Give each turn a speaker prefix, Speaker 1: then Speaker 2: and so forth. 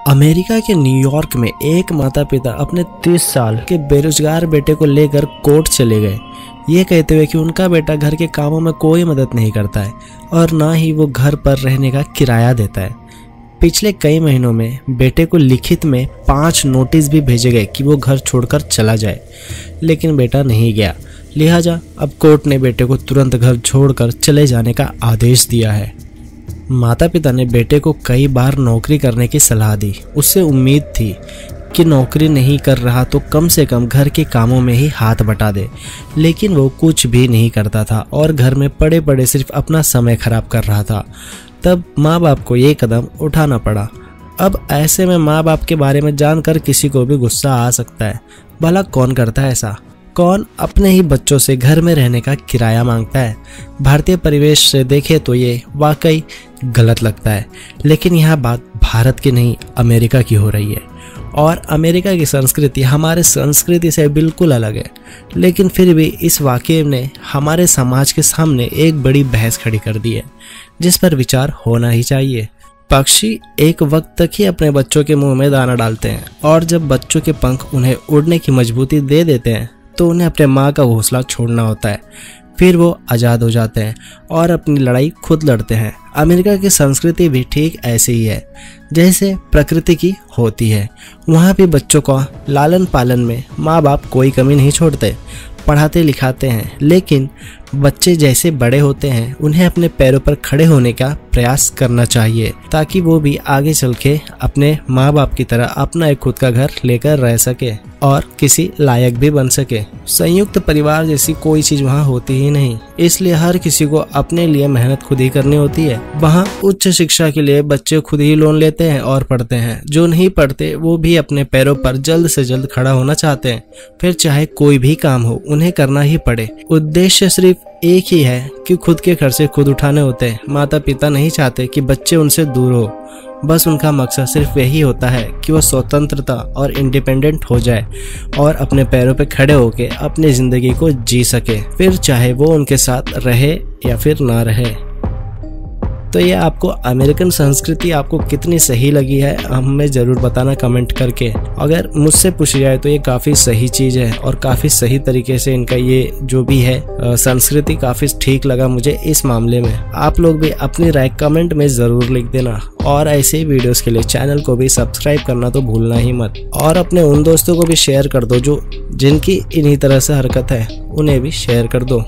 Speaker 1: America के New York में एक माता पिता अपने 30 साल के बेरोजगार बेटे को लेकर कोर्ट चले गए, ये कहते हुए कि उनका बेटा घर के कामों में कोई मदद नहीं करता है और ना ही वो घर पर रहने का किराया देता है। पिछले कई महीनों में बेटे को लिखित में 5 नोटिस भी भेजे गए कि वो घर छोड़कर चला जाए, लेकिन बेटा नहीं गया। लिहाजा अब कोर्ट ने बेटे को तुरंत घर छोड़कर चले जाने का आदेश दिया है। माता पिता ने बेटे को कई बार नौकरी करने की सलाह दी। उससे उम्मीद थी कि नौकरी नहीं कर रहा तो कम से कम घर के कामों में ही हाथ बटा दे, लेकिन वो कुछ भी नहीं करता था और घर में पड़े पड़े सिर्फ अपना समय खराब कर रहा था। तब माँ बाप को ये कदम उठाना पड़ा। अब ऐसे में माँ बाप के बारे में जानकर किसी को भी गुस्सा आ सकता है। भला कौन करता है ऐसा? कौन अपने ही बच्चों से घर में रहने का किराया मांगता है? भारतीय परिवेश से देखें तो ये वाकई गलत लगता है, लेकिन यह बात भारत की नहीं अमेरिका की हो रही है और अमेरिका की संस्कृति हमारे संस्कृति से बिल्कुल अलग है। लेकिन फिर भी इस वाकये ने हमारे समाज के सामने एक बड़ी बहस खड़ी कर दी है, जिस पर विचार होना ही चाहिए। पक्षी एक वक्त तक ही अपने बच्चों के मुंह में दाना डालते हैं और जब बच्चों के पंख उन्हें उड़ने की मजबूती दे देते हैं तो उन्हें अपने माँ का घोंसला छोड़ना होता है। फिर वो आज़ाद हो जाते हैं और अपनी लड़ाई खुद लड़ते हैं। अमेरिका की संस्कृति भी ठीक ऐसे ही है जैसे प्रकृति की होती है। वहाँ भी बच्चों को लालन पालन में माँ बाप कोई कमी नहीं छोड़ते, पढ़ाते लिखाते हैं, लेकिन बच्चे जैसे बड़े होते हैं उन्हें अपने पैरों पर खड़े होने का प्रयास करना चाहिए ताकि वो भी आगे चल के अपने माँ बाप की तरह अपना एक खुद का घर लेकर रह सके और किसी लायक भी बन सके। संयुक्त परिवार जैसी कोई चीज वहाँ होती ही नहीं, इसलिए हर किसी को अपने लिए मेहनत खुद ही करनी होती है। वहाँ उच्च शिक्षा के लिए बच्चे खुद ही लोन लेते हैं और पढ़ते हैं। जो नहीं पढ़ते वो भी अपने पैरों पर जल्द से जल्द खड़ा होना चाहते हैं। फिर चाहे कोई भी काम हो उन्हें करना ही पड़े। उद्देश्य सिर्फ एक ही है कि खुद के खर्चे खुद उठाने होते हैं। माता पिता नहीं चाहते कि बच्चे उनसे दूर हो, बस उनका मकसद सिर्फ यही होता है कि वह स्वतंत्रता और इंडिपेंडेंट हो जाए और अपने पैरों पे खड़े होके अपनी जिंदगी को जी सके, फिर चाहे वो उनके साथ रहे या फिर ना रहे। तो ये आपको अमेरिकन संस्कृति आपको कितनी सही लगी है हमें ज़रूर बताना कमेंट करके। अगर मुझसे पूछी जाए तो ये काफ़ी सही चीज़ है और काफ़ी सही तरीके से इनका ये जो भी है संस्कृति काफ़ी ठीक लगा मुझे इस मामले में। आप लोग भी अपनी राय कमेंट में ज़रूर लिख देना और ऐसे ही वीडियोस के लिए चैनल को भी सब्सक्राइब करना तो भूलना ही मत और अपने उन दोस्तों को भी शेयर कर दो जो जिनकी इन्हीं तरह से हरकत है, उन्हें भी शेयर कर दो।